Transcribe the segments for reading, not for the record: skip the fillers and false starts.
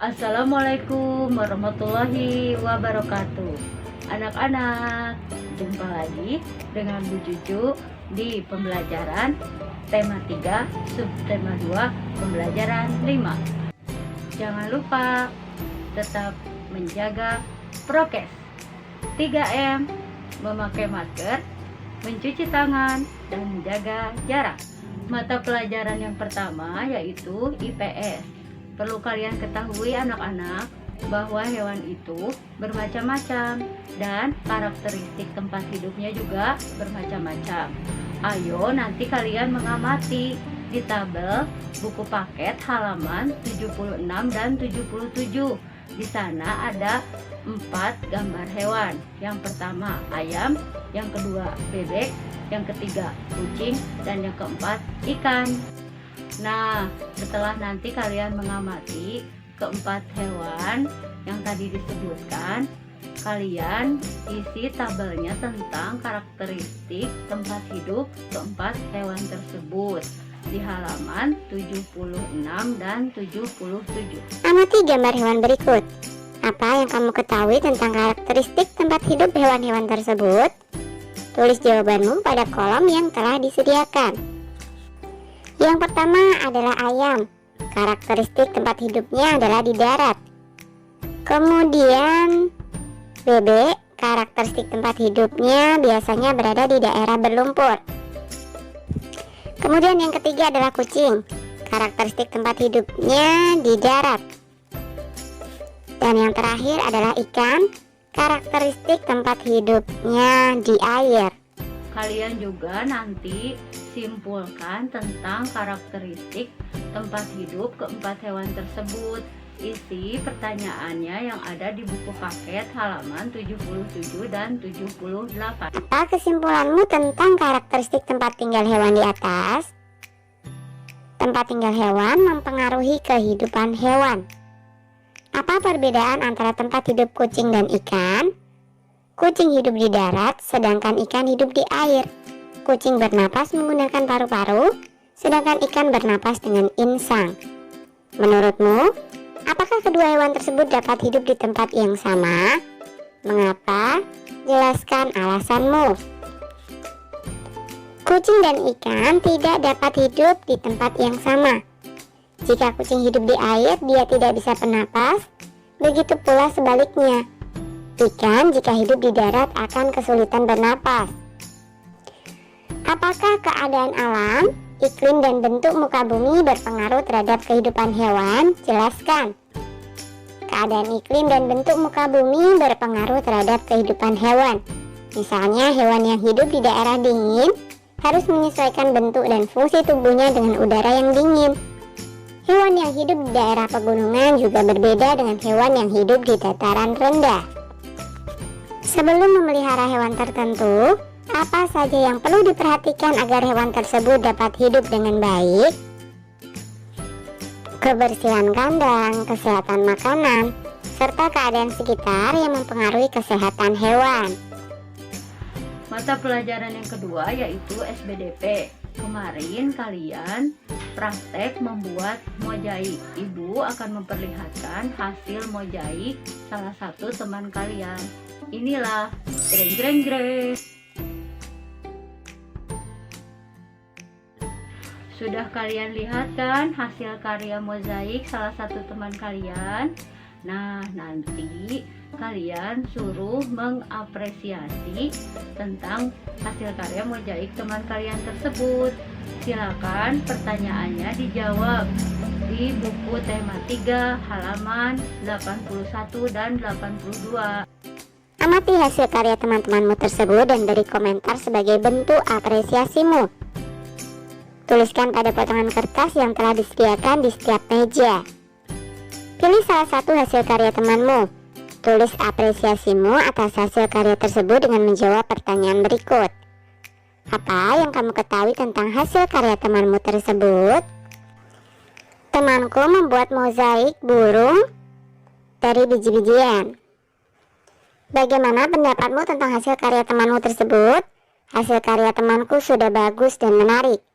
Assalamualaikum warahmatullahi wabarakatuh. Anak-anak, jumpa lagi dengan Bu Cucu di pembelajaran tema 3, subtema 2, pembelajaran 5. Jangan lupa tetap menjaga prokes 3M, memakai masker, mencuci tangan, dan menjaga jarak. Mata pelajaran yang pertama yaitu IPS. Perlu kalian ketahui anak-anak bahwa hewan itu bermacam-macam dan karakteristik tempat hidupnya juga bermacam-macam. Ayo nanti kalian mengamati di tabel buku paket halaman 76 dan 77. Di sana ada 4 gambar hewan. Yang pertama ayam, yang kedua bebek, yang ketiga kucing, dan yang keempat ikan. Nah, setelah nanti kalian mengamati keempat hewan yang tadi disebutkan, kalian isi tabelnya tentang karakteristik tempat hidup keempat hewan tersebut di halaman 76 dan 77. Amati gambar hewan berikut. Apa yang kamu ketahui tentang karakteristik tempat hidup hewan-hewan tersebut? Tulis jawabanmu pada kolom yang telah disediakan. Yang pertama adalah ayam. Karakteristik tempat hidupnya adalah di darat. Kemudian bebek, karakteristik tempat hidupnya biasanya berada di daerah berlumpur. Kemudian yang ketiga adalah kucing. Karakteristik tempat hidupnya di darat. Dan yang terakhir adalah ikan. Karakteristik tempat hidupnya di air. Kalian juga nanti simpulkan tentang karakteristik tempat hidup keempat hewan tersebut. Isi pertanyaannya yang ada di buku paket halaman 77 dan 78. Apa kesimpulanmu tentang karakteristik tempat tinggal hewan di atas? Tempat tinggal hewan mempengaruhi kehidupan hewan. Apa perbedaan antara tempat hidup kucing dan ikan? Kucing hidup di darat, sedangkan ikan hidup di air. Kucing bernapas menggunakan paru-paru, sedangkan ikan bernapas dengan insang. Menurutmu, apakah kedua hewan tersebut dapat hidup di tempat yang sama? Mengapa? Jelaskan alasanmu. Kucing dan ikan tidak dapat hidup di tempat yang sama. Jika kucing hidup di air, dia tidak bisa bernapas. Begitu pula sebaliknya. Ikan jika hidup di darat akan kesulitan bernapas. Apakah keadaan alam, iklim dan bentuk muka bumi berpengaruh terhadap kehidupan hewan? Jelaskan. Keadaan iklim dan bentuk muka bumi berpengaruh terhadap kehidupan hewan. Misalnya hewan yang hidup di daerah dingin harus menyesuaikan bentuk dan fungsi tubuhnya dengan udara yang dingin. Hewan yang hidup di daerah pegunungan juga berbeda dengan hewan yang hidup di dataran rendah. Sebelum memelihara hewan tertentu, apa saja yang perlu diperhatikan agar hewan tersebut dapat hidup dengan baik? Kebersihan kandang, kesehatan makanan, serta keadaan sekitar yang mempengaruhi kesehatan hewan. Mata pelajaran yang kedua yaitu SBDP. Kemarin kalian praktek membuat mozaik. Ibu akan memperlihatkan hasil mozaik salah satu teman kalian. Inilah, greng greng greng. Sudah kalian lihat kan hasil karya mozaik salah satu teman kalian? Nah, nanti kalian suruh mengapresiasi tentang hasil karya mozaik teman kalian tersebut. Silakan pertanyaannya dijawab di buku tema 3 halaman 81 dan 82. Amati hasil karya teman-temanmu tersebut dan beri komentar sebagai bentuk apresiasimu. Tuliskan pada potongan kertas yang telah disediakan di setiap meja. Pilih salah satu hasil karya temanmu. Tulis apresiasimu atas hasil karya tersebut dengan menjawab pertanyaan berikut. Apa yang kamu ketahui tentang hasil karya temanmu tersebut? Temanku membuat mozaik burung dari biji-bijian. Bagaimana pendapatmu tentang hasil karya temanmu tersebut? Hasil karya temanku sudah bagus dan menarik.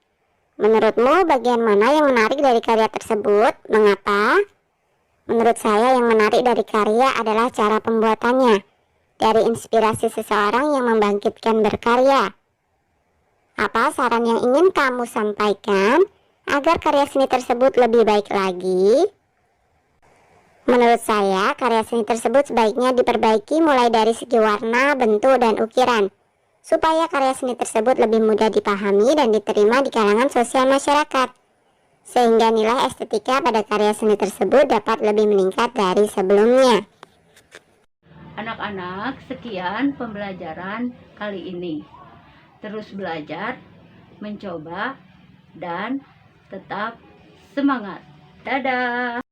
Menurutmu bagian mana yang menarik dari karya tersebut? Mengapa? Menurut saya yang menarik dari karya adalah cara pembuatannya, dari inspirasi seseorang yang membangkitkan berkarya. Apa saran yang ingin kamu sampaikan agar karya seni tersebut lebih baik lagi? Menurut saya, karya seni tersebut sebaiknya diperbaiki mulai dari segi warna, bentuk, dan ukiran, supaya karya seni tersebut lebih mudah dipahami dan diterima di kalangan sosial masyarakat, sehingga nilai estetika pada karya seni tersebut dapat lebih meningkat dari sebelumnya. Anak-anak, sekian pembelajaran kali ini. Terus belajar, mencoba, dan tetap semangat. Dadah!